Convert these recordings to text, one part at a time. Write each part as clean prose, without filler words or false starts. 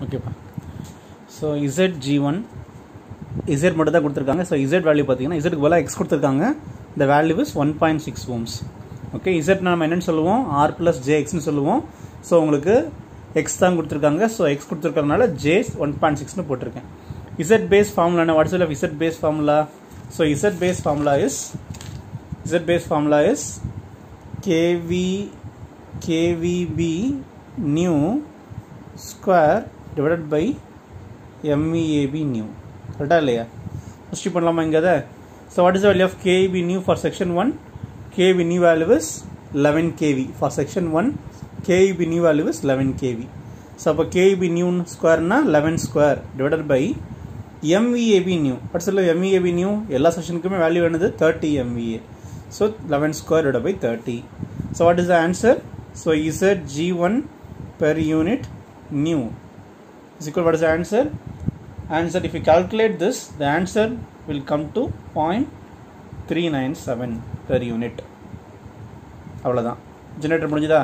ஓகேப்பா. So ZG1 Z மட்டும் தான் கொடுத்துருக்காங்க. ஸோ Z வேல்யூ பார்த்தீங்கன்னா இசட்டுக்கு பதிலாக எக்ஸ் கொடுத்துருக்காங்க. இந்த value is 1.6 ohms. Okay, Z நம்ம என்னென்னு சொல்லுவோம், ஆர் ப்ளஸ் ஜேஎக்ஸ்னு சொல்லுவோம். ஸோ உங்களுக்கு எக்ஸ் தான் கொடுத்துருக்காங்க. ஸோ எக்ஸ் கொடுத்துருக்கறதுனால ஜே 1.6ன்னு போட்டிருக்கேன். இசட் பேஸ் ஃபார்முலா என்ன, what's of Z base formula? So Z base formula is KVB new square divided by MEAB new. கரெக்டா இல்லையா? சப்ஸ்டிட்யூட் பண்ணலாமா இங்க அதை? So what is the value of KVB new for section 1? KVB new value is 11 kV. For section 1 KVB new value is 11 kV. So அப்போ KVB new square na 11 square divided by MEAB new. What's the MEAB new? எல்லா செக்ஷனுக்குமே value என்னது? 30 MVA. So 11 square divided by 30. So what is the answer? So ZG1 per unit new is equal, what is the answer? Answer, if you calculate this, the answer will come to 0.397 per unit. அவ்வளோதான். Generator முடிஞ்சுதா?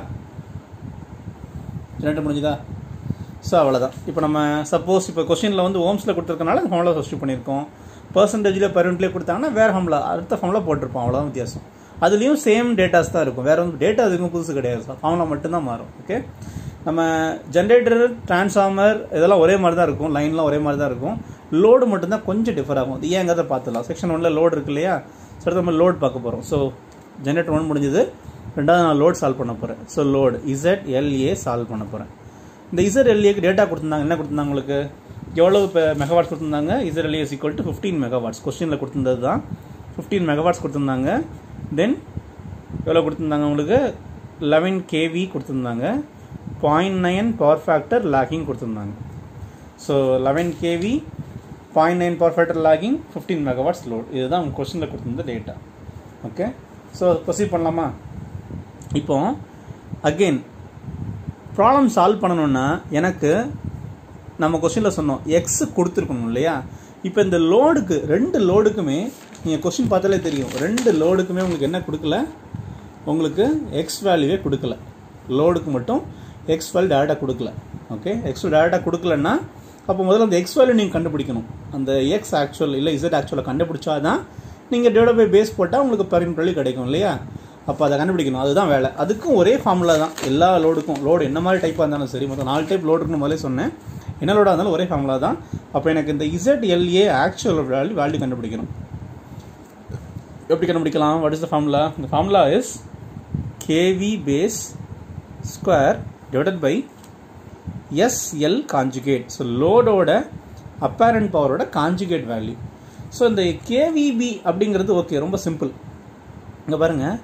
So அவ்வளோதான். இப்போ நம்ம suppose இப்போ கொஸ்டினில் வந்து ஓம்ஸில் கொடுத்துருக்கனால அந்த formula substitute பண்ணியிருக்கோம். பர்சன்டேஜில் பெர் யூனிட்லேயே கொடுத்தாங்கன்னா வேறு ஃபார்முலா, அடுத்த ஃபார்முலா போட்டிருப்போம். அவ்வளோதான் வித்தியாசம். அதுலேயும் சேம் டேட்டாஸ் தான் இருக்கும், வேறு வந்து டேட்டா அதுக்கும் புதுசு கிடையாது. ஃபார்முலா மட்டும்தான் மாறும். ஓகே, நம்ம ஜென்ரேட்டர், டிரான்ஸ்ஃபார்மர் இதெல்லாம் ஒரே மாதிரி தான் இருக்கும், லைன்லாம் ஒரே மாதிரி தான் இருக்கும். லோடு மட்டும்தான் கொஞ்சம் டிஃபர் ஆகும். அது ஏங்கிறத பார்த்துலாம். செக்ஷன் 1ல் லோடு இருக்கு இல்லையா? ஸோ நம்ம லோட் பார்க்க போகிறோம். ஸோ ஜென்ரேட்டர் 1 முடிஞ்சது. ரெண்டாவது நான் லோட் சால்வ் பண்ண போகிறேன். ஸோ லோடு ZLA சால்வ் பண்ண போகிறேன். இந்த ZLAக்கு டேட்டா கொடுத்துருந்தாங்க. என்ன கொடுத்துருந்தாங்க உங்களுக்கு? எவ்வளோ இப்போ மெகாவாட்ஸ் கொடுத்துருந்தாங்க? ZLA is equal to 15 megawatts. கொஸ்டினில் கொடுத்துருந்தது தான் 15 megawatts கொடுத்துருந்தாங்க. தென் எவ்வளோ கொடுத்துருந்தாங்க உங்களுக்கு? 11 kV கொடுத்துருந்தாங்க. 0.9 பவர் ஃபேக்டர் லாகிங் கொடுத்துருந்தாங்க. So 11 kV 0.9 power factor lagging 15 megawatts load. இதுதான் உங்கள் கொஸ்டினில் கொடுத்துருந்த டேட்டா. ஓகே, ஸோ ப்ரொசீட் பண்ணலாமா? இப்போ அகெயின் ப்ராப்ளம் சால்வ் பண்ணணும்னா எனக்கு நம்ம கொஸ்டினில் சொன்னோம் எக்ஸ் கொடுத்துருக்கணும் இல்லையா? இப்போ இந்த லோடுக்கு, ரெண்டு லோடுக்குமே நீங்கள் கொஸ்டின் பார்த்தாலே தெரியும், ரெண்டு லோடுக்குமே உங்களுக்கு என்ன கொடுக்கல? உங்களுக்கு எக்ஸ் வேல்யூவே கொடுக்கல. லோடுக்கு மட்டும் எக்ஸ் வேல்யூ டேரெக்டாக கொடுக்கல. ஓகே, எக்ஸ் டேரெக்டாக கொடுக்கலன்னா அப்போ முதல்ல அந்த எக்ஸ் வேல்யூ நீங்கள் கண்டுபிடிக்கணும். அந்த எக்ஸ் ஆக்சுவல் இல்லை இசட் ஆக்சுவலாக கண்டுபிடிச்சா தான் நீங்கள் டிவைட் பை பேஸ் போட்டால் உங்களுக்கு பெர் யூனிட் வேல்யூ கிடைக்கும் இல்லையா? அப்போ அதை கண்டுபிடிக்கணும். அதுதான் வேலை. அதுக்கும் ஒரே ஃபார்முலா தான் எல்லா லோடுக்கும். லோடு என்ன மாதிரி டைப்பாக இருந்தாலும் சரி, மொத்தம் 4 டைப் லோடு இருக்குன்னு முதலே சொன்னேன். என்ன லோடாக இருந்தாலும் ஒரே ஃபார்முலா தான். அப்போ எனக்கு இந்த ZLA ஆக்சுவல் வேல்யூ கண்டுபிடிக்கணும். எப்படி கண்டுபிடிக்கலாம்? What is the formula? இந்த formula is KV base square divided by SL conjugate. So லோடோட அப்பேரண்ட் பவரோட கான்ஜுகேட் வேல்யூ. ஸோ இந்த KVB அப்படிங்கிறது ஓகே, ரொம்ப சிம்பிள். இங்கே பாருங்கள்,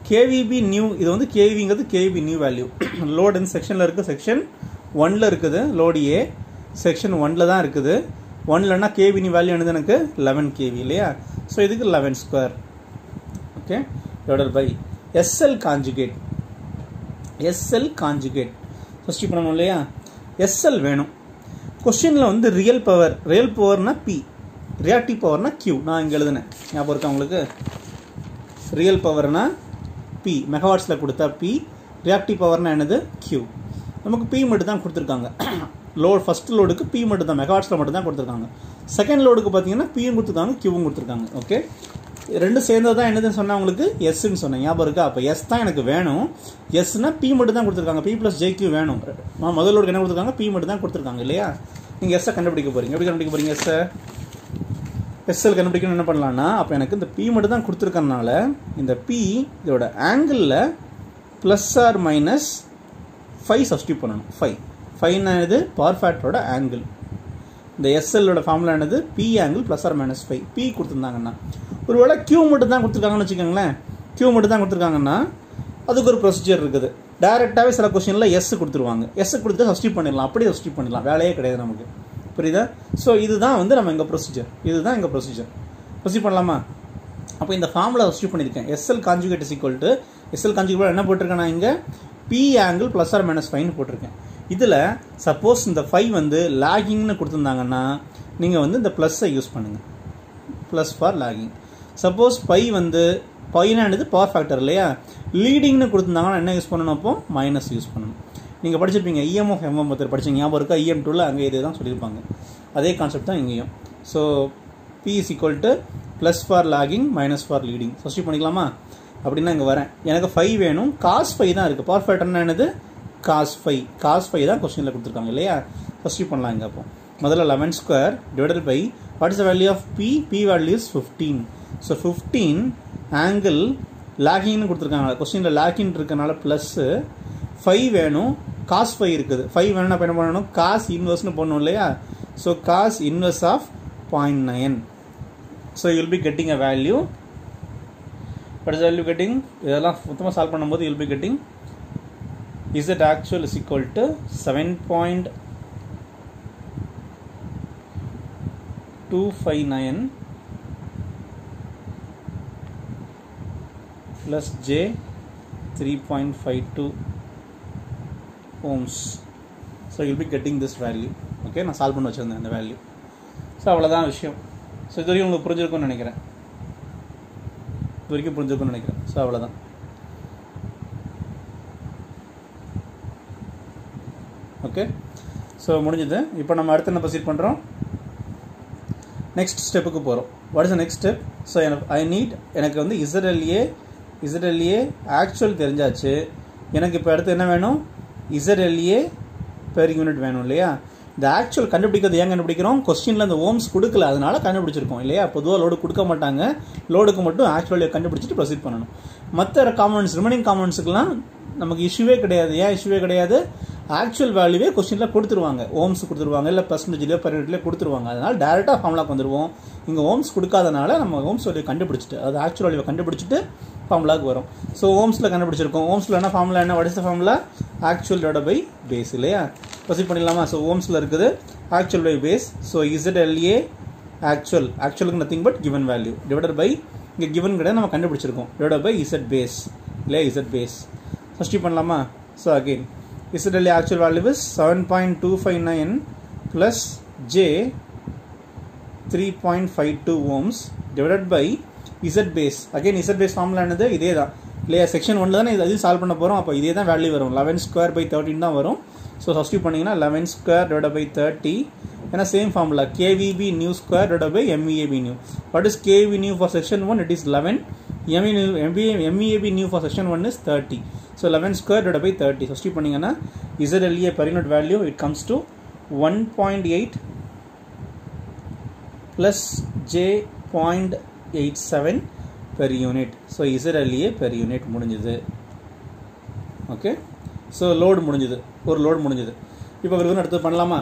KVB நியூ, இது வந்து KVங்கிறது KVB நியூ வேல்யூ. லோடு இந்த செக்ஷனில் இருக்குது, செக்ஷன் 1ல் இருக்குது. லோடு A செக்ஷன் 1ல் தான் இருக்குது. 1லன்னா KV நியூ வேல்யூ என்னது எனக்கு? 11 kV இல்லையா? ஸோ இதுக்கு 11 square. Okay, divided by SL conjugate. SL conjugate first பண்ணணும் இல்லையா? SL வேணும். கொஸ்டினில் வந்து ரியல் பவர்னா P, ரியாக்டிவ் பவர்னா Q. நான் இங்கே எழுதுனேன், ஞாபகம் இருக்கா உங்களுக்கு? ரியல் பவர்னா P, மெகாவாட்ஸில் கொடுத்தா P, ரியாக்டிவ் பவர்னா என்னது? Q. நமக்கு P மட்டும் தான் கொடுத்துருக்காங்க. லோடு ஃபஸ்ட் லோடுக்கு P மட்டும் தான், மெகாவாட்ஸில் மட்டும் தான் கொடுத்துருக்காங்க. செகண்ட் லோடுக்கு பார்த்தீங்கன்னா Pயும் கொடுத்துருக்காங்க, Qவும் கொடுத்துருக்காங்க. ஓகே, ரெண்டும் சேர்ந்தது தான் என்னதுன்னு சொன்னால் உங்களுக்கு எஸ்ன்னு சொன்னேன், ஞாபகம் இருக்கா? அப்போ எஸ் தான் எனக்கு வேணும். எஸ்னா P மட்டும் தான் கொடுத்துருக்காங்க, P + JQ வேணும். முதல் லோடுக்கு என்ன கொடுத்துருக்காங்க? P மட்டும் தான் கொடுத்துருக்காங்க இல்லையா? நீங்கள் எஸ்ஸை கண்டுபிடிக்க போகிறீங்க. எப்படி கண்டுபிடிக்க போகிறீங்க? எஸ்எல் கண்டுபிடிக்கணும். என்ன பண்ணலான்னா, அப்போ எனக்கு இந்த P மட்டும் தான் கொடுத்துருக்கறனால இந்த P இதோட ஆங்கிளில் ±5 சப்ஸ்டியூட் பண்ணணும். 5 இது பவர் ஃபேக்டரோட ஆங்கிள். இந்த எஸ்எல்லோட ஃபார்முலா என்னது? P angle ±5. P கொடுத்துருந்தாங்கன்னா, ஒருவேளை Q மட்டும் தான் கொடுத்துருக்காங்கன்னு வச்சுக்கோங்களேன். Q மட்டும் தான் கொடுத்துருக்காங்கன்னா அதுக்கு ஒரு ப்ரொசீஜர் இருக்குது. டேரெக்டாகவே சில கொஸ்டினில் எஸ் கொடுத்துருவாங்க. எஸ் கொடுத்து சப்ஸ்டியூட் பண்ணிடலாம், அப்படியே சப்ஸ்டியூட் பண்ணிடலாம், வேலையே கிடையாது நமக்கு. புரியுதா? ஸோ இதுதான் வந்து நம்ம எங்கள் ப்ரொசீஜர். இதுதான் எங்கள் ப்ரொசீஜர். ப்ரொசீட் பண்ணலாமா? அப்போ இந்த ஃபார்முலா சப்ஸ்டியூட் பண்ணியிருக்கேன். SL conjugate is equal to SL conjugate என்ன போட்டிருக்கேன் நான் இங்கே? P ஆங்கிள் ±5 போட்டிருக்கேன். இதில் சப்போஸ் இந்த 5 வந்து லாகிங்னு கொடுத்துருந்தாங்கன்னா நீங்கள் வந்து இந்த ப்ளஸ்ஸை யூஸ் பண்ணுங்கள், plus for lagging. Suppose phi வந்து பைனானது பவர் ஃபேக்டர் இல்லையா? லீடிங்னு கொடுத்துருந்தாங்கன்னா என்ன யூஸ் பண்ணணும்? அப்போ மைனஸ் யூஸ் பண்ணணும். நீங்கள் படிச்சிருப்பீங்க EM of MM மெத்தட் படிச்சிங்க ஞாபகம் இருக்கா? EM2ல் அங்கே இது தான் சொல்லியிருப்பாங்க. அதே கான்செப்ட் தான் இங்கேயும். So P is equal to plus for lagging minus for leading. Substitute பண்ணிக்கலாமா? அப்படின்னா இங்கே வரேன், எனக்கு 5 வேணும், cos 5 தான் இருக்குது. பவர் ஃபேக்டர்னா என்னது? cos 5 தான் கொஸ்டினில் கொடுத்துருக்காங்க இல்லையா? சப்ஸ்டியூட் பண்ணலாம் இங்கே. அப்போ முதல்ல 11 square divided by what is the value of P? P value is 15. So 15 angle லாகிங்னு கொடுத்துருக்காங்க. கொஸ்டினில் லாகிங் இருக்கனால ப்ளஸ்ஸு 5 வேணும், cos 5 இருக்குது. 5 வேணும்னா என்ன பண்ணணும்? cos இன்வெர்ஸ்னு போடணும் இல்லையா? So cos inverse of 0.9. So you will be getting a value. What is the value getting? இதெல்லாம் மொத்தமாக சால்வ் பண்ணும்போது you'll be getting Z actual is equal to 7.259 plus J 3.52 ohms. So you'll be getting this value. Okay, நான் solve பண்ணி வச்சிருந்தேன் இந்த value. So அவ்வளோதான் விஷயம். So இது வரைக்கும் உங்களுக்கு புரிஞ்சிருக்கும்னு நினைக்கிறேன். ஸோ அவ்வளோதான். ஓகே, ஸோ முடிஞ்சது. இப்போ நம்ம அடுத்து என்ன ப்ரொசீட் பண்ணுறோம்? நெக்ஸ்ட் ஸ்டெப்புக்கு போகிறோம். What is the next step? So எனக்கு வந்து ZLA ஆக்சுவல் தெரிஞ்சாச்சு. எனக்கு இப்போ அடுத்து என்ன வேணும்? ZLA பெர் யூனிட் வேணும் இல்லையா? இந்த ஆக்சுவல் கண்டுபிடிக்கிறது ஏன் கண்டுபிடிக்கிறோம்? கொஸ்டினில் அந்த ஓம்ஸ் கொடுக்கல, அதனால கண்டுபிடிச்சிருக்கோம் இல்லையா? பொதுவாக லோடு கொடுக்க மாட்டாங்க, லோடுக்கு மட்டும் ஆக்சுவல் கண்டுபிடிச்சிட்டு ப்ரொசீட் பண்ணணும். மற்ற காம்பனன்ட்ஸ் ரிமைனிங் காம்பனன்ட்ஸுக்குலாம் நமக்கு இஷ்யூவே கிடையாது. ஏன் இஷ்யூவே கிடையாது? ஆக்சுவல் வேல்யூவே கொஸ்டினில் கொடுத்துருவாங்க, ஓம்ஸ் கொடுத்துருவாங்க, இல்லை பர்சன்டேஜ்லேயோ பெர்யூனிட்லேயோ கொடுத்துருவாங்க. அதனால் டேரெக்டாக ஃபார்முலாக்கு வந்துடுவோம். இங்கே ஓம்ஸ் கொடுக்காதனால நம்ம ஓம்ஸ் வேல்யூ கண்டுபிடிச்சிட்டு, அது ஆக்சுவல் வேல்யூவை கண்டுபிடிச்சிட்டு ஃபார்முலாக்கு வரும். ஸோ ஓம்ஸில் கண்டுபிடிச்சிருக்கோம். ஓம்ஸில் என்ன ஃபார்முலா? என்ன what is the formula? Actual divided by base இல்லையா? ப்ரொசீட் பண்ணிடலாமா? ஸோ ஓம்ஸில் இருக்குது actual by base. So ZLA ஆக்சுவலுக்கு nothing but given value divided by, இங்கே கிவன் கிடையாது, நம்ம கண்டுபிடிச்சிருக்கோம், டிவைடட் பை Z பேஸ் இல்லையா? Z பேஸ் சப்ஸ்டியூட் பண்ணலாமா? So again ZLA actual value is 7.259 plus J 3.52 ohms divided by Z base. Again Z base formula என்னது? இதே தான் இல்லையா? செக்ஷன் 1 தானே இது சால்வ் பண்ண போகிறோம். அப்போ இதே தான் வேல்யூ வரும். 11 ஸ்கொயர் பை 13 தான் வரும். ஸோ சப்ஸ்டியூட் பண்ணிங்கன்னா 11 ஸ்கொயர் டிவைட் பை 30. ஏன்னா same formula KVB new square divide by MEAB new. What is KVB new for section 1? It is 11. MEAB new for section 1 is 30. So 11 square divided by 30. Substitute பண்ணீங்கன்னா ZLA per unit value it comes to 1.8 plus J.87 per unit. So ZLA per unit முடிஞ்சது. Okay. So load முடிஞ்சது. ஒரு load முடிஞ்சது. இப்போ ஒரு அடுத்து பண்ணலாமா?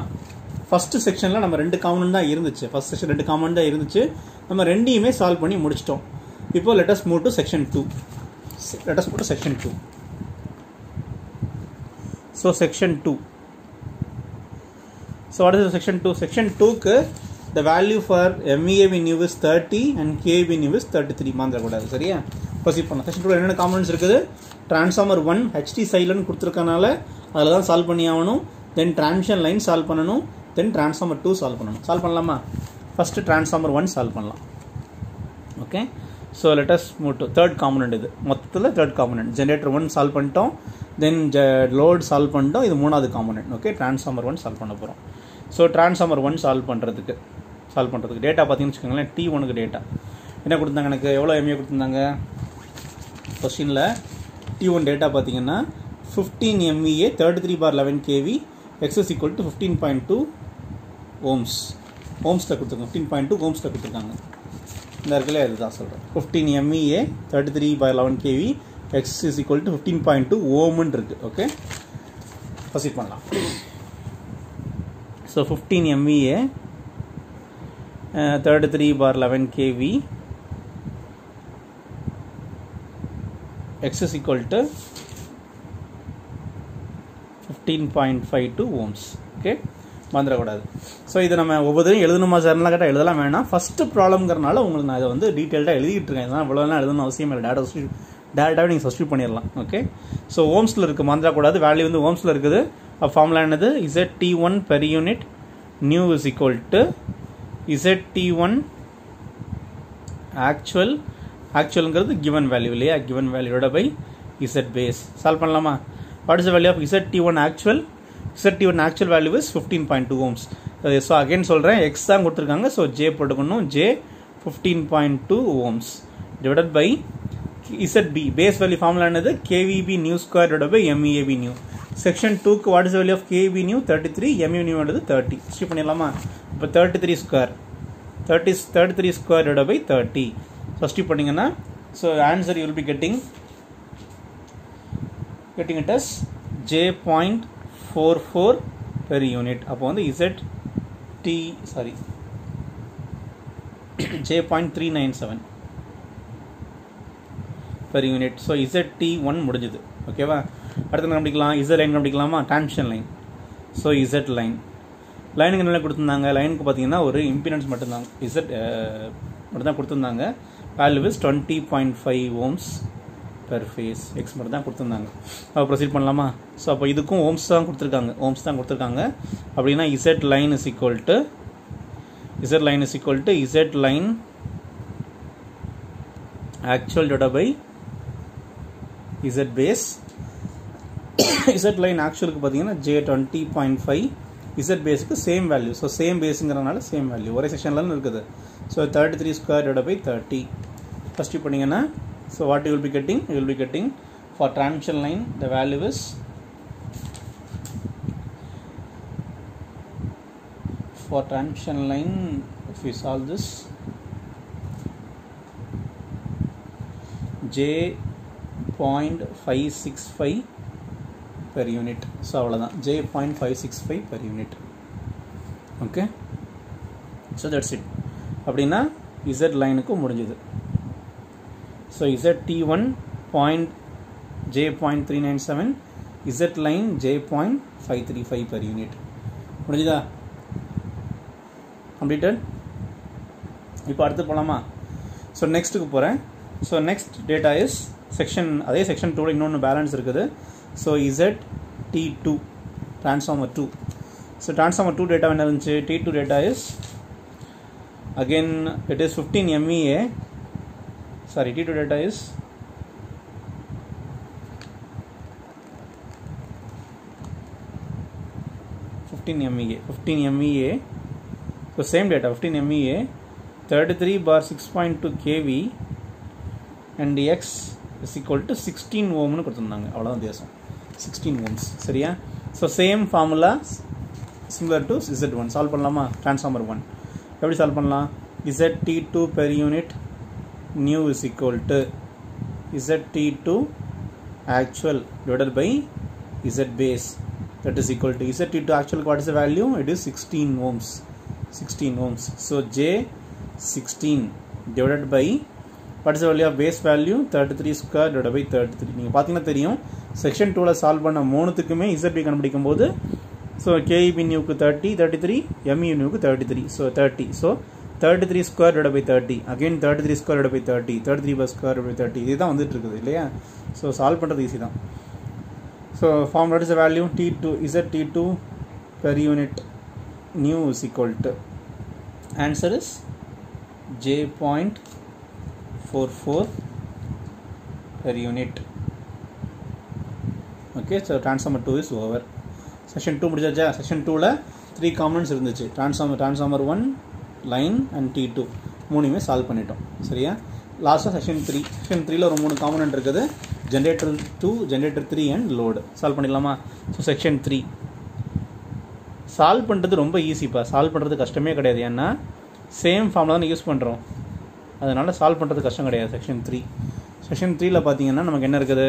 First செக்ஷனில் நம்ம 2 காம்பனன்ட் தான் இருந்துச்சு. ஃபர்ஸ்ட் செக்ஷன் 2 காம்பனன்ட் தான் இருந்துச்சு. நம்ம ரெண்டையுமே சால்வ் பண்ணி முடிச்சிட்டோம். இப்போ let us move to section 2. So section 2. So what is the section 2? Section 2 ku the value for MEAB new is 30 and KAB new is 33 மாந்திர கூடாது. சரியா? ப்ரொசீட் பண்ணலாம். செக்ஷன் 2 என்னென்ன காம்பனன்ட்ஸ் இருக்குது? டிரான்ஸ்ஃபார்மர் 1 HT சைலன் கொடுத்துருக்கனால அதில் தான் சால்வ் பண்ணி ஆகணும். தென் டிரான்ஸ்மிஷன் லைன் சால்வ் பண்ணணும். தென் டிரான்ஸ்ஃபார்மர் 2 சால்வ் பண்ணணும். சால்வ் பண்ணலாமா? ஃபஸ்ட்டு டிரான்ஸ்ஃபார்மர் 1 சால்வ் பண்ணலாம். Okay, so let as move to third component. இது மொத்தத்தில் தேர்ட் காம்பனன்ட். ஜென்ரேட்டர் 1 சால்வ் பண்ணிட்டோம். தென் லோட் சால்வ் பண்ணிட்டோம். இது மூணாவது காம்பனன்ட். ஓகே, டிரான்ஸ்ஃபார்மர் 1 சால்வ் பண்ண போகிறோம். ஸோ டிரான்ஸ்ஃபார்மர் 1 சால்வ் பண்ணுறதுக்கு டேட்டா பார்த்தீங்கன்னு வச்சுக்கோங்களேன். T1க்கு டேட்டா என்ன கொடுத்தாங்க? எனக்கு எவ்வளோ MA கொடுத்துருந்தாங்க கொஸ்டினில்? T1 டேட்டா பார்த்தீங்கன்னா 15 MVA 33/11 kV X is equal to 15.2 ohms. ஓம்ஸில் கொடுத்துருக்காங்க. 15.2 ஓம்ஸில் கொடுத்துருக்காங்க. இந்த இடத்துல இதுதான் சொல்கிறேன். 15 MVA 33/11 kV X is equal to 15.2 ohmன்னு இருக்கு. ஓகே, ப்ரொசீட் பண்ணலாம். So 15 MVA 33/11 kV X is equal to 15.52 ohms. Okay, மறந்துடக்கூடாது. ஸோ இதை நம்ம ஒவ்வொருத்தரையும் எழுதணுமா சார்லாம் கேட்டால் எழுதலாம் வேணாம். ஃபஸ்ட்டு ப்ராப்ளம்ங்கிறனால உங்களுக்கு நான் இதை வந்து டீட்டெயில்டாக எழுதிட்டு இருக்கேன். இதெல்லாம் இவ்வளோலாம் எழுதணும் அவசியம் இல்லை. டேரெக்டாகவே நீங்கள் சப்ஸ்டியூட் பண்ணிடலாம். ஓகே, ஸோ ஓம்ஸில் இருக்குது, மறந்துடக்கூடாது. வேல்யூ வந்து ஓம்ஸில் இருக்குது. ஃபார்முலா என்னது? ZT1 per unit new is equal to ZT1 ஆக்சுவல்ங்கிறது கிவன் வேல்யூ இல்லையா? கிவன் வேல்யூட பை Z பேஸ். சால்வ் பண்ணலாமா? What is the value of ZT1 actual? ZT1 actual value is 15.2 ohms. So again சொல்றேன் x தான் கொடுத்திருக்காங்க, so j போட்டுக்கணும், j 15.2 ohms divided by ZB. base value formula என்னது? KVB new square divided by MEAB new. section 2 க்கு what is the value of KVB new? 33, MEAB new என்னது? 30. Strip பண்ணிடலாமா? இப்போ 33 square 33 square divided by 30. so strip பண்ணீங்கன்னா, so answer you will be getting it as j.44 per unit. அப்போ வந்து j.397 per unit. so ZT1 முடிஞ்சது. ஓகேவா? அடுத்து என்ன கண்டுபிடிக்கலாம்? Z லைன் கண்டுபிடிக்கலாமா? Transmission line. so Z line லைனுக்கு என்ன கொடுத்திருந்தாங்க? லைனுக்கு பார்த்தீங்கன்னா ஒரு இம்பிடன்ஸ் மட்டும்தான், Z மட்டும் தான் கொடுத்திருந்தாங்க. Value is 20.5 ohms per phase. X மட்டும் தான் கொடுத்திருந்தாங்க. அப்போ ப்ரொசீட் பண்ணலாமா? ஸோ அப்போ இதுக்கும் ஓம்ஸ் தான் கொடுத்துருக்காங்க. அப்படின்னா Z line is equal to Z line actual divided by Z base. Z line actualக்கு பார்த்தீங்கன்னா J20.5, Z baseக்கு சேம் வேல்யூ. ஸோ சேம் பேஸுங்கிறதுனால சேம் வேல்யூ ஒரே செக்ஷன்லாம் இருக்குது. So 33 square divided by 30. First பண்ணிங்கன்னா, so what you will be getting? You will be getting for transmission line the value is for transmission line, if we solve this, J.565 per unit. so அவ்வளவுதான், J.565 per unit. okay, so that's it. அப்படின்னா Z லைனுக்கு முடிஞ்சது. so ZT1 J.397, Z line J.535 per unit. முடிஞ்சதா? completed. இப்போ அடுத்து போலாமா? so நெக்ஸ்ட்டுக்கு போகிறேன். so next data is section, அதே செக்ஷன் 2 இன்னொன்று பேலன்ஸ் இருக்குது. so ZT2 transformer 2. so transformer 2 data என்ன இருந்துச்சு? T2 data is again it is 15 MVA. sorry, T2 data is 15 MVA. so same data 15 MVA, 33/6.2 kV and X is equal to 16 ohm னு கொடுத்திருந்தாங்க. அவ்வளவுதான் வித்தியாசம், 16 ohms. சரியா? so same formula similar to Z1. Solve பண்ணலாமா? transformer 1 எப்படி solve பண்ணலாம்? ZT2 per unit new is equal to ZT2 actual divided by Z base, that is equal to ZT2 actual. What is the value? It is 16 ohms. so J16 divided by what is the value of base value? 33 square divided by 33. நீங்கள் பார்த்தீங்கன்னா தெரியும், section 2ல solve பண்ண மூணுத்துக்குமே ZB கண்டுபிடிக்கும் போது, so KEB நியூக்கு 30, 33, MEU நியூக்கு 33. so 30. so 33 square divided by 30, again 33 square divided by 30, 33 by square divided by 30. இதுதான் வந்துட்டு இருக்குது இல்லையா? so சால்வ் பண்ணுறது ஈஸி தான். so form what is the value? T2 ZT2 per unit new is equal to, answer is J.44 per unit. okay, so transformer 2 is over. section 2 முடிஞ்சாச்சா? section 2ல 3 components இருந்துச்சு, transformer 1, line and T2 மூணுமே solve பண்ணிட்டோம். சரியா? லாஸ்ட்டாக section 3ல ஒரு 3 component இருக்குது, generator 2, generator 3 and load. Solve பண்ணிடலாமா? So section 3 solve பண்ணுறது ரொம்ப ஈஸிப்பா, சால்வ் பண்ணுறது கஷ்டமே கிடையாது. ஏன்னா சேம் ஃபார்முலா தான் யூஸ் பண்ணுறோம், அதனால் சால்வ் பண்ணுறது கஷ்டம் கிடையாது. செக்ஷன் 3ல பார்த்தீங்கன்னா நமக்கு என்ன இருக்குது?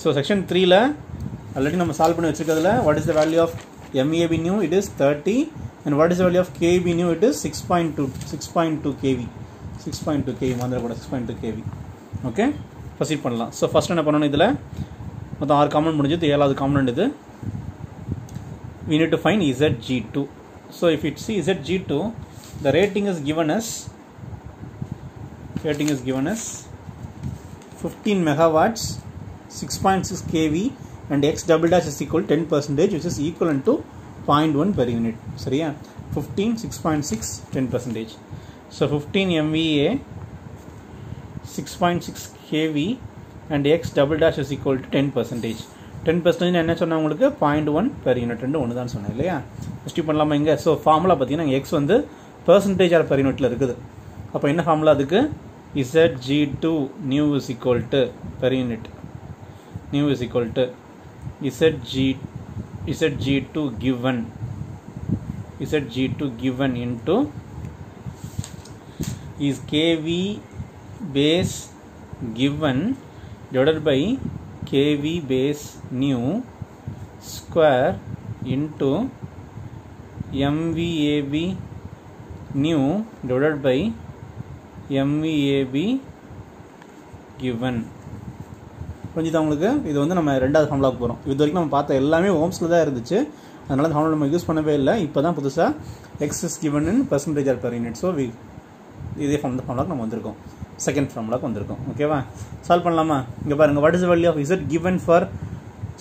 ஸோ செக்ஷன் 3ல ஆல்ரெடி நம்ம சால்வ் பண்ணி வச்சுருக்கிறதுல what is the value of MEAB new? it is 30. and what is the value of KEB new? it is 6.2 kV. 6.2 kV மாதிரி கூட 6.2 kV. ஓகே, ப்ரொசீட் பண்ணலாம். ஸோ ஃபஸ்ட் என்ன பண்ணணும்? இதில் மொத்தம் 6 காம்பனன்ட் முடிஞ்சது, 7வது காம்பனன்ட் இது. we need to find ZG2. so if you see ZG2, the rating is given as 15 megawatts, 6.6 kV and X double dash is equal to 10%, which is equivalent to 0.1 per unit. சரியா? 15, 6.6, 10%. so 15 MVA, 6.6 kV and X double dash is equal to 10%. 10% என்ன சொன்ன உங்களுக்கு 0.1 per unit ரெண்டு ஒன்று தான் சொன்னேன் இல்லையா. Substitute பண்ணலாமா இங்கே. ஸோ ஃபார்முலா பார்த்தீங்கன்னா எக்ஸ் வந்து பெர்சன்டேஜ் ஆர் பெர் யூனிட்டில் இருக்குது. அப்போ என்ன ஃபார்முலா அதுக்கு ZG2 new is equal to per unit new is equal to ZG2 given into is kV base given divided by kV base new square into MVAB new divided by MVAB given. புரிஞ்சுதா உங்களுக்கு. இது வந்து நம்ம ரெண்டாவது ஃபார்முலாக்கு போகிறோம். இது வரைக்கும் நம்ம பார்த்த எல்லாமே ஓம்ஸில் தான் இருந்துச்சு. அதனால அந்த ஃபார்முலா நம்ம யூஸ் பண்ணவே இல்லை. இப்போ தான் புதுசாக X is given in percentage R per unit. So இதே ஃபார்முலாக்கு நம்ம வந்திருக்கோம். செகண்ட் ஃபார்முலாக்கு வந்திருக்கோம். ஓகேவா. சால்வ் பண்ணலாமா. இங்கே பாருங்கள். What is value of Z given for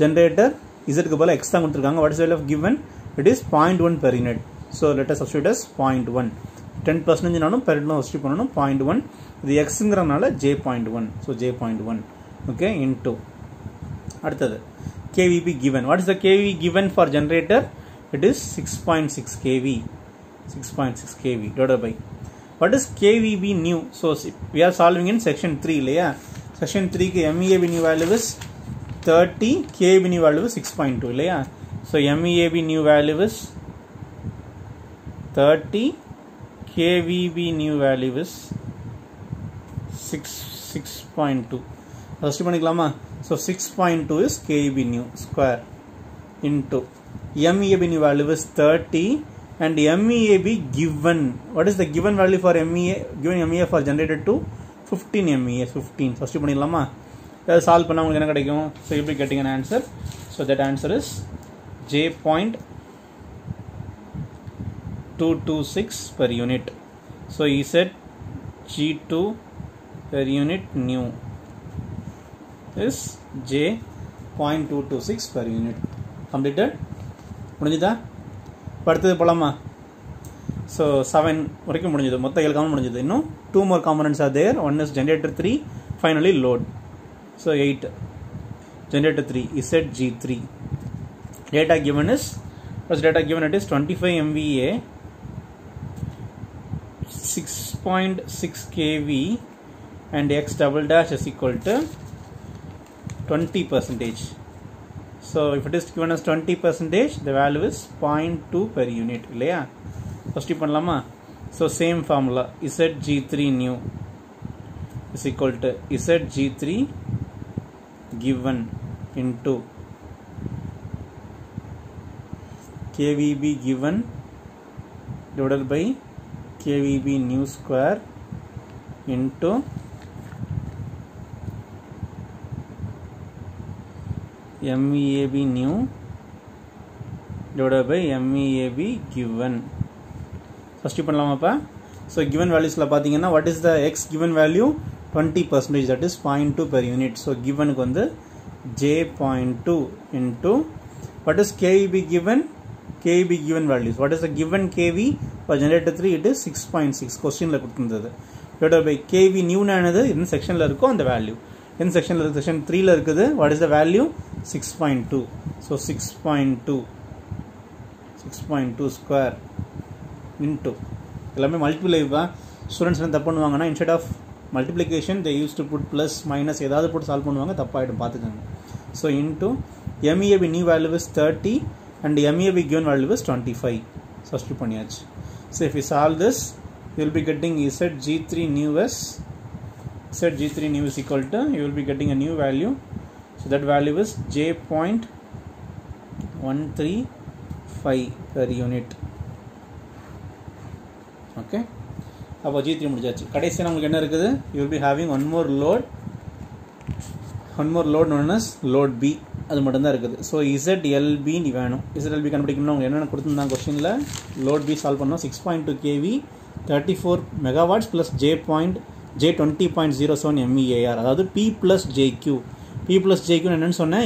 generator. இசட்க்கு பதில் எக்ஸ் தான் கொடுத்துருக்காங்க. What is value of given. It is 0.1 per unit. So let us substitute as 0.1. 10% நானும் பெர் யூனிட் சப்ஸ்டிட்யூட் பண்ணணும். 0.1 இது எக்ஸுங்கிறனால J.1. So J.1 okay into அடுத்தது KVB given. What is the KV given for generator? It is 6.6 kV. 6.6 kV divided by what is KVB new. So we are solving in section 3 இல்லையா. section 3 க்கு MEAB new value is 30, KVB new value is 6.2 இல்லையா. So MEAB new value is 30, KVB new value is 6.2. First பண்ணிக்கலாமா. So 6.2 is KVB new square into MEAB new value is 30 and MEAB given. What is the given value for MEA? Given MEA for generated to 15 MEA 15. First பண்ணிக்கலாமா. இதை solve பண்ணால் உங்களுக்கு என்ன கிடைக்கும். So you'll be getting an answer. So that answer is J.226 per unit. So he said G2 per unit new is J.226 per unit. Completed. முடிஞ்சுதா. அடுத்தது போலாமா. So 7 வரைக்கும் முடிஞ்சது. மொத்தம் 7 காம்பனன்ட் முடிஞ்சது. இன்னும் 2 more components are there. One is generator 3, finally load. So 8. Generator 3 is at G3. Data given is, what's data given? It is 25 MVA, 6.6 kV and X double dash is equal to 20%. So if it is given as 20%, the value is 0.2 per unit இல்லையா. First பண்ணலாமா. So same formula ZG3 new is equal to ZG3 given into KVB given divided by KVB new square into MEAB new divided by MEAB given. First பண்ணலாமாப்பா. So given values la பாத்தீங்கன்னா what is the x given value 20%, that is 0.2 per unit. So given க்கு வந்து J.2 into what is KVB given. KVB given values, what is the given KV for generator 3, it is 6.6 question la கொடுத்திருந்தது divided by KV new நானது இந்த செக்ஷன்ல இருக்கும் அந்த value. இந்த செக்ஷன்ல இருக்கு, section 3 ல இருக்குது. what is the value 6.2. so 6.2 square into எல்லாமே மல்டிப்ளை பா. ஸ்டூடெண்ட்ஸ் என்ன தப்பு பண்ணுவாங்கன்னா instead of multiplication they used to put plus minus ஏதாவது போட்டு சால்வ் பண்ணுவாங்க, தப்பாயிடும் பார்த்துக்கோங்க. so into MEAB new value is 30 and MEAB given value is 25. substitute பண்ணியாச்சு. so if we solve this you will be getting ZG3 new is equal to, you will be getting a new value. So that value is J.135 per unit. Okay. அப்போ G3 முடிஞ்சாச்சு. கடைசியாக நமக்கு என்ன இருக்குது. you will be having one more load known as load B. அது மட்டும்தான் இருக்குது. So ZLB நீ வேணும். ZLB கண்டுபிடிக்கணும்னா அவங்க என்னென்ன கொடுத்துருந்தாங்க கொஸ்டினில். லோட் பி சால்வ் பண்ணோம். 6.2 kV 34 megawatts plus J20.07 MEAR, அதாவது P plus JQ. P plus JQ என்னன்னு சொன்னேன்.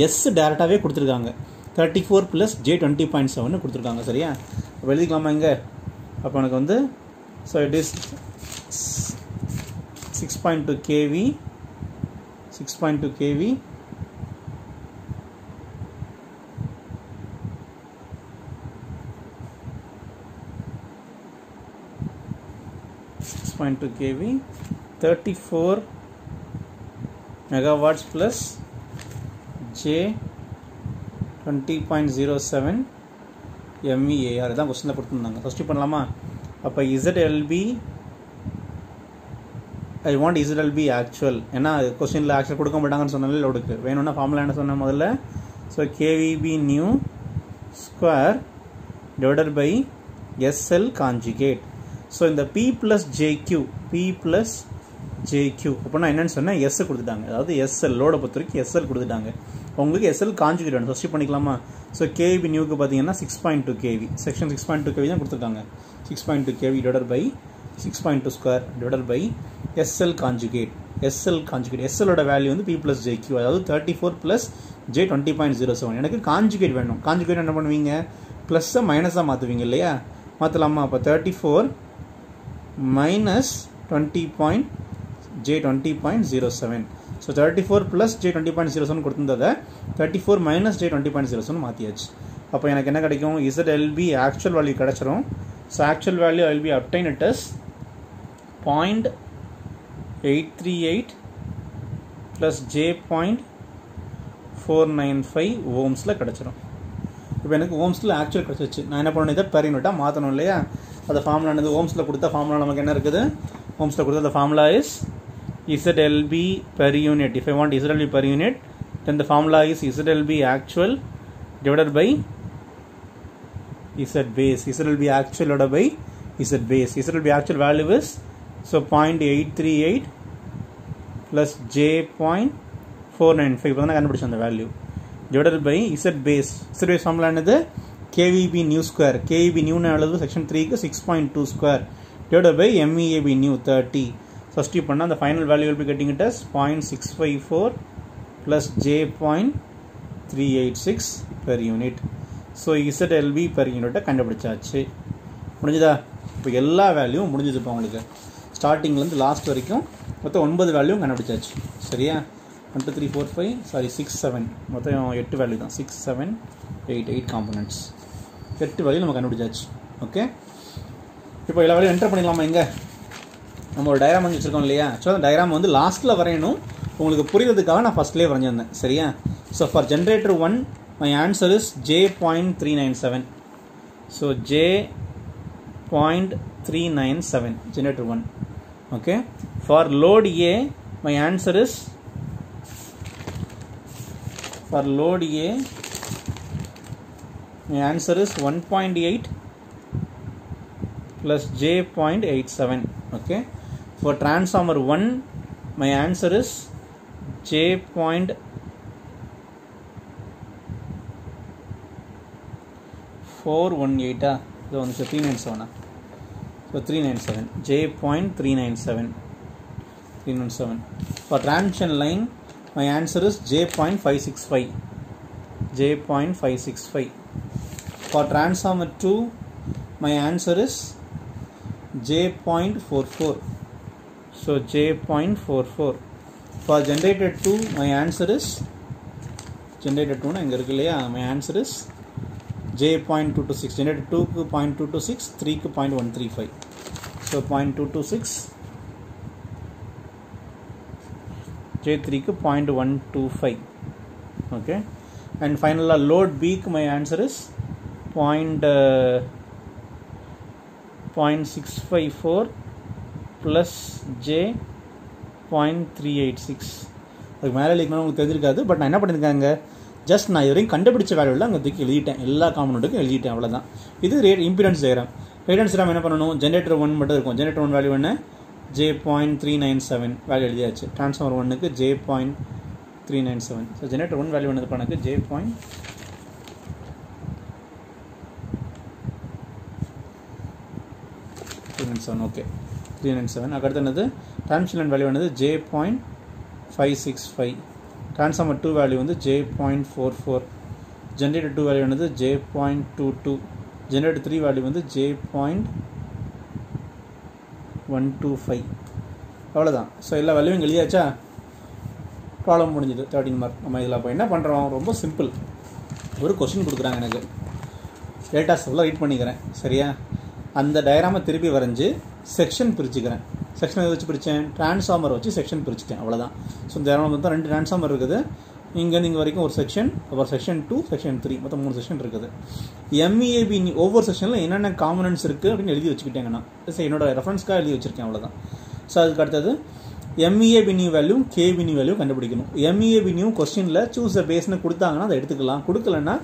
எஸ் டேரெக்டாகவே கொடுத்துருக்காங்க. 34 plus J20.7 கொடுத்துருக்காங்க. சரியா. அப்போ எழுதிக்கலாமா இங்கே. அப்போ எனக்கு வந்து so it is 6.2 kV 6.2 kV 34 megawatts plus J 20.07 MEAR இதான் கொஸ்டினில் கொடுத்துருந்தாங்க. சப்ஸ்டியூட் பண்ணலாமா? அப்போ ZLB I want ZLB actual. ஏன்னா கொஸ்டினில் ஆக்சுவல் கொடுக்க மாட்டாங்கன்னு சொன்னாலே லோடுக்கு வேணும்னா ஃபார்முலா என்ன சொன்ன முதல்ல? So KVB new square divided by SL conjugate. So இந்த P plus JQ அப்படின்னா என்னன்னு சொன்னால் S கொடுத்துட்டாங்க. அதாவது SL லோடை பொறுத்த வரைக்கும் SL கொடுத்துட்டாங்க. உங்களுக்கு SL கான்ஜுகேட் வேணும். சப்ஸ்டியூட் பண்ணிக்கலாமா? ஸோ KVB நியூக்கு பார்த்தீங்கன்னா 6.2 kV செக்ஷன் 6.2 kV தான் கொடுத்துருக்காங்க. 6.2 kV divided by 6.2 square divided by SL conjugate. SLோட வேல்யூ வந்து P plus JQ, அதாவது 34 plus J 20.07. எனக்கு கான்ஜுகேட் வேணும். கான்ஜுகேட் என்ன பண்ணுவீங்க? ப்ளஸ்ஸை மைனஸாக மாற்றுவீங்க இல்லையா? மாற்றலாமா? அப்போ 34 minus 20.07. So 34 plus J 20.07 கொடுத்துருந்ததை 34 minus J 20.07 மாற்றியாச்சு. அப்போ எனக்கு என்ன கிடைக்கும்? ZLB ஆக்சுவல் வேல்யூ கிடச்சிரும். So actual value will be obtained as 0.838 plus J 0.495 ஓம்ஸில் கிடச்சிரும். இப்போ எனக்கு ஓம்ஸில் ஆக்சுவல் கிடச்சிச்சு. நான் என்ன பண்ணணும்? இதை பெர் யூனிட்டாக மாற்றணும் இல்லையா? அந்த ஃபார்முலா என்னது? ஓம்ஸில் கொடுத்த ஃபார்முலா நமக்கு என்ன இருக்குது? ஓம்ஸில் கொடுத்த அந்த formula is ZLB per unit. If I want ZLB per unit, then the formula is ZLB actual divided by Z base. ZLB actual divided by Z base. ZLB actual value is so 0.838 plus J 0.495. இப்போ தான் கண்டுபிடிச்ச அந்த value divided by Z base. Z base formula என்னது? KVB new square. KVB new அளவு section 3க்கு 6.2 square divided by MEAB new 30. Substitute பண்ணா the final value will be getting it as 0.654 plus J 0.386 per unit. So ZLB per unit கண்டுபிடிச்சாச்சு. முடிஞ்சதா? இப்போ எல்லா வேல்யூவும் முடிஞ்சது. இப்போ உங்களுக்கு ஸ்டார்டிங்லேருந்து லாஸ்ட் வரைக்கும் மொத்தம் 9 வேல்யூவும் கண்டுபிடிச்சாச்சு. சரியா? 1 2 3 4 5 சாரி 6 7 மொத்தம் 8 வேல்யூ தான். 6 7 8 காம்பனன்ட்ஸ் 8 வேல்யூ நம்ம கண்டுபிடிச்சாச்சு. ஓகே, இப்போ எல்லா வேல்யூ என்டர் பண்ணிடலாமா? இங்கே நம்ம ஒரு டயக்ராம் வந்து வச்சுருக்கோம் இல்லையா? ஸோ அந்த டயக்ராம் வந்து லாஸ்ட்டில் வரையணும். உங்களுக்கு புரியுறதுக்காக நான் ஃபஸ்ட்லேயே வரைஞ்சிருந்தேன். சரியா? So for generator 1 my answer is J 0.397. So J 0.397 generator 1. Okay, for load A my answer is for load A my answer is 1.8 plus J 0.87. Okay, for transformer 1 my answer is J 0.418. So 397. So 397 J 0.397. For transmission line my answer is J 0.565. J 0.565. For transformer 2 my answer is J 0.44. So J 0.44. For generator 2 my answer is generator 2 na inga irukku illaya? My answer is J 0.226. generator 2 க்கு 0.226, 3 க்கு 0.135. So 0.226, J3 க்கு 0.125. Okay, and finally load B க்கு my answer is 0.654 plus J 0.386. அதுக்கு மேலே எழுதிக்கணும் உங்களுக்கு தெரிஞ்சிருக்காது. But நான் என்ன பண்ணியிருக்காங்க, ஜஸ்ட் நான் இதுவரையும் கண்டுபிடிச்ச வேல்யூவில் அங்கே தூக்கி எழுதிட்டேன். எல்லா காம்பனண்ட்டுக்கும் எழுதிட்டேன், அவ்வளோதான். இது இம்பிடன்ஸ் டயக்ராம். ரேடியன்ஸ் டயக்ராம் என்ன பண்ணணும்? ஜென்ரேட்டர் 1 மட்டும் இருக்கும். ஜென்ரேட்டர் 1 வேல்யூ என்ன? J 0.397 வேல்யூ எழுதியாச்சு. ட்ரான்ஸ்ஃபார்மர் 1க்கு J 0.397. ஸோ ஜென்ரேட்டர் 1 வேல்யூ என்னது பண்ணக்கு? J 0.397. ஓகே, 397. அதுக்கடுத்து என்னது? டிரான்ஸ்மிஷன் வேல்யூ என்னது? J 0.565. ட்ரான்ஸ்ஃபார்மர் 2 வேல்யூ வந்து J 0.44. ஜென்ரேட்டர் 2 வேல்யூ என்னது? J 0.22. ஜென்ரேட்டர் 3 வேல்யூ வந்து J 0.125. அவ்வளோதான். ஸோ எல்லா வேல்யூவும் எழுதியாச்சா? ப்ராப்ளம் முடிஞ்சது. 13 மார்க். நம்ம இதில் அப்போ என்ன பண்ணுறோம்? ரொம்ப சிம்பிள். ஒரு கொஸ்டின் கொடுக்குறாங்க எனக்கு, டேட்டாஸ் எவ்வளோ ரீட் பண்ணிக்கிறேன். சரியா? அந்த டயக்ராமை திருப்பி வரைஞ்சி செக்ஷன் பிரிச்சுக்கிறேன். செக்ஷன் எதை வச்சு பிரித்தேன், டிரான்ஸ்ஃபார்மர் வச்சு செக்ஷன் பிரிச்சுட்டேன், அவ்வளோதான். ஸோ இந்த இடத்துல மொத்தம் 2 டிரான்ஸ்ஃபார்மர் இருக்குது. இங்கேருந்து இங்கே வரைக்கும் ஒரு செக்ஷன், அப்புறம் செக்ஷன் 2, செக்ஷன் 3, மொத்தம் 3 செக்ஷன் இருக்குது. MEAB ஒவ்வொரு செக்ஷனில் என்னென்ன காம்பனன்ட்ஸ் இருக்குது அப்படின்னு எழுதி வச்சுக்கிட்டேங்க. நான் சரி என்னோட ரெஃபரன்ஸ்க்காக எழுதி வச்சுருக்கேன், அவ்வளோதான். ஸோ அதுக்கு அடுத்தது MEAB new value, KB new value கண்டுபிடிக்கணும். MEAB நியூ கொஸ்டினில் சூஸ் த பேஸ்னு கொடுத்தாங்கன்னா அதை எடுத்துக்கலாம். கொடுக்கலன்னா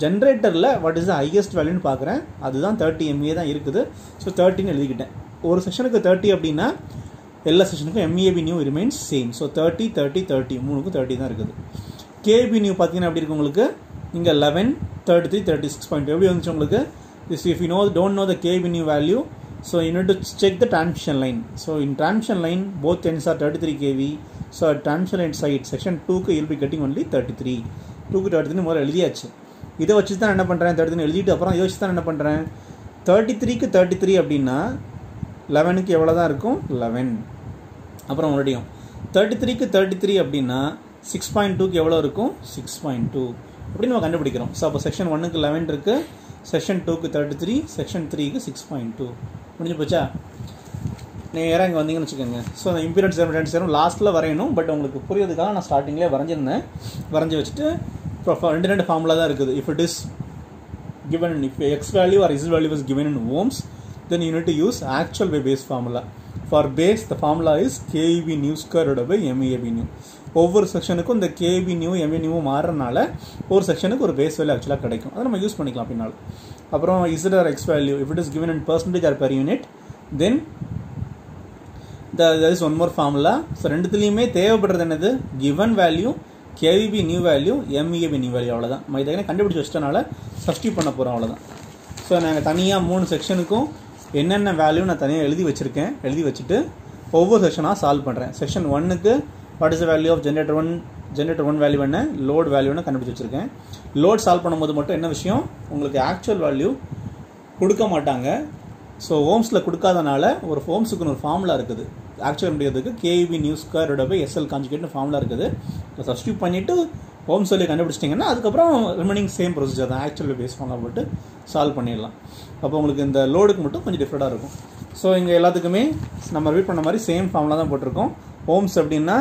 ஜென்ரேட்டரில் வாட் இஸ் த ஹையஸ்ட் வேல்யூன்னு பார்க்குறேன், அதுதான் 30 MVA தான் இருக்குது. ஸோ 30ன்னு எழுதிக்கிட்டேன். ஒரு செக்ஷனுக்கு 30 அப்படின்னா எல்லா செக்ஷனுக்கும் MEAB new remains same. So 30, 30, 30 மூணுக்கும் 30 தான் இருக்குது. KB நியூ பார்த்தீங்கன்னா எப்படி இருக்கு உங்களுக்கு, இங்கே 11, 33, 36.2 எப்படி வந்துச்சு உங்களுக்கு. If you don't know the KB new value, so you need to check the transmission line. So in transmission line both ends are 33 kV. So at transmission line side section 2க்கு you'll be getting only 33. 2க்கு 33 முதல்ல எழுதியாச்சு. இதை வச்சு தான் என்ன பண்ணுறேன், 33 எழுதிட்டு அப்புறம் இதை வச்சு தான் என்ன பண்ணுறேன், 33க்கு 33 அப்படின்னா 11க்கு எவ்வளோ தான் இருக்கும், 11. அப்புறம் மறுபடியும் 33க்கு 33 அப்படின்னா 6.2க்கு எவ்வளோ இருக்கும், 6.2 அப்படின்னு நம்ம கண்டுபிடிக்கிறோம். ஸோ அப்போ செக்ஷன் 1க்கு 11 இருக்குது, செக்ஷன் 2க்கு 33, செக்ஷன் 3க்கு 6.2 முடிஞ்சு போச்சா. நேராக இங்கே வந்தீங்கன்னு வச்சுக்கோங்க. ஸோ அந்த இம்பிடன்ஸ் ரெண்டு லாஸ்ட்டில் வரையணும். பட் உங்களுக்கு புரியறதுக்காக நான் ஸ்டார்டிங்லேயே வரைஞ்சிருந்தேன். வரைஞ்சி வச்சுட்டு ரெண்டு ஃபார்முலா தான் இருக்குது. If it is given, if x value or z value is given in ohms, then you need to use actual by base formula. For base the formula is KEB new square divided by MEAB new. ஒவ்வொரு செக்ஷனுக்கும் இந்த KB new MA new மாறுறதுனால ஒரு செக்ஷனுக்கு ஒரு base value ஆக்சுவலாக கிடைக்கும். அதை நம்ம use பண்ணிக்கலாம் பின்னால். அப்புறம் Z or X value if it is given in percentage or per unit, then there is one more formula. So ரெண்டுத்துலேயுமே தேவைப்படுறது என்னது, given value, KEB new value, MEAB new value, அவ்வளோதான். நம்ம இதை கண்டுபிடிச்சி வச்சிட்டனால சப்ஸ்டியூட் பண்ண போகிறோம், அவ்வளோதான். ஸோ நாங்கள் தனியாக 3 செக்ஷனுக்கும் என்னென்ன வேல்யூ நான் தனியாக எழுதி வச்சுருக்கேன். எழுதி வச்சுட்டு ஒவ்வொரு செக்ஷனாக சால்வ் பண்ணுறேன். செக்ஷன் 1க்கு what is the value of generator 1 value என்ன, லோட் வேல்யூ என்ன கண்டுபிடிச்சி வச்சுருக்கேன். லோட் சால்வ் பண்ணும்போது மட்டும் என்ன விஷயம், உங்களுக்கு ஆக்சுவல் வேல்யூ கொடுக்க மாட்டாங்க. ஸோ ஓம்ஸில் கொடுக்காதனால ஒரு ஓம்ஸுக்குன்னு ஒரு ஃபார்முலா இருக்குது. ஆக்சுவல் முடியாததுக்கு KEB new square divided by SL கான்ஜுகேட்னு ஃபார்முலா இருக்குது. அதை சப்ஸ்டியூட் பண்ணிவிட்டு ஓம்ஸ் வேல்யூ கண்டுபிடிச்சிட்டிங்கன்னா அதுக்கப்புறம் ரிமைனிங் சேம் ப்ரொசீஜர் தான், ஆக்சுவல் பேஸ் ஃபார்முலா போட்டு சால்வ் பண்ணிடலாம். அப்போ உங்களுக்கு இந்த லோடுக்கு மட்டும் கொஞ்சம் டிஃப்ரெண்ட்டாக இருக்கும். ஸோ இங்கே எல்லாத்துக்குமே நம்ம ரிப்பீட் பண்ண மாதிரி சேம் ஃபார்முலா தான் போட்டிருக்கோம். ஓம்ஸ் அப்படின்னா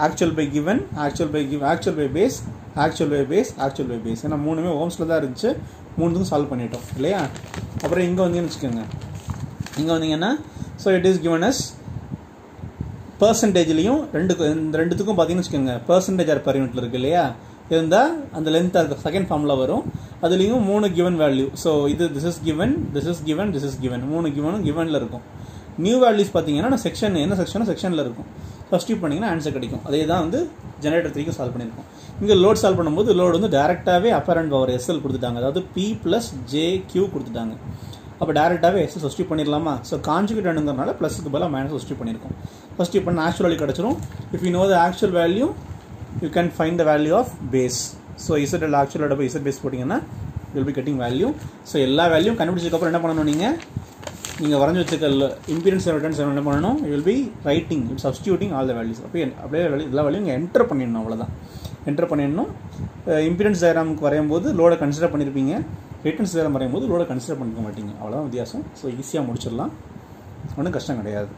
actual by given, actual by base, actual by base, actual by base. ஏன்னா மூணுமே ஓம்ஸில் தான் இருந்துச்சு. மூணுத்துக்கும் சால்வ் பண்ணிட்டோம் இல்லையா. அப்புறம் இங்கே வந்தீங்கன்னு வச்சுக்கோங்க. இங்கே வந்தீங்கன்னா so it is given as பர்சன்டேஜ்லையும் இந்த ரெண்டுத்துக்கும் பார்த்தீங்கன்னு வச்சுக்கோங்க, பர்சன்டேஜ் ஆர் பர் யூனிட்ல இருக்குது இல்லையா. இருந்தால் அந்த லென்த்தாக இருக்க செகண்ட் ஃபார்முலா வரும். அதுலேயும் 3 கிவன் வேல்யூ. ஸோ இது this is given, this is given, this is given, 3 கிவனும் கிவனில் இருக்கும். நியூ வேல்யூஸ் பார்த்தீங்கன்னா நான் செக்ஷன் என்ன செக்ஷனோ செக்ஷனில் இருக்கும். சப்ஸ்டியூட் பண்ணிங்கன்னா ஆன்சர் கிடைக்கும். அதே தான் வந்து ஜெனரேட்டர் 3க்கு சால்வ் பண்ணியிருக்கோம். இங்கே லோட் சால்வ் பண்ணும்போது லோடு வந்து டேரெக்டாகவே அப்பரண்ட் பவர் SL கொடுத்துட்டாங்க, அதாவது P + JQ கொடுத்துட்டாங்க. அப்போ டேரெக்டாகவே SL சப்ஸ்டியூட் பண்ணிடலாமா. ஸோ கான்ஜுகேட் வேணுங்கிறனால ப்ளஸுக்கு பதிலாக மைனஸ் சப்ஸ்டியூட் பண்ணியிருக்கோம். சப்ஸ்டியூட் பண்ண ஆக்சுவல் வேல்யூ கிடச்சிரும். If you know the actual value you can find the value of base. So ZL actual divided by Z base போட்டிங்கன்னா will be getting value. So எல்லா வேல்யூம் கண்டுபிடிச்சதுக்கப்புறம் என்ன பண்ணணும், நீங்கள் வரைஞ்சி வச்சுக்க இம்பிடன்ஸ் ரிட்டர்ன்ஸ் என்ன பண்ணணும், you will be writing substituting all the values. அப்படியே எல்லா வேல்யூ இங்கே என்டர் பண்ணிடணும், அவ்வளோதான். என்டர் பண்ணிடணும். இம்பிடன்ஸ் டயக்ராமுக்கு வரையும் போது லோடை கன்சிடர் பண்ணியிருப்பீங்க, ரிட்டர்ன்ஸ் டயக்ராம் வரையும் போது லோடை கன்சிடர் பண்ணிக்க மாட்டீங்க, அவ்வளோதான் வித்தியாசம். ஸோ ஈஸியாக முடிச்சிடலாம், ஒன்றும் கஷ்டம் கிடையாது.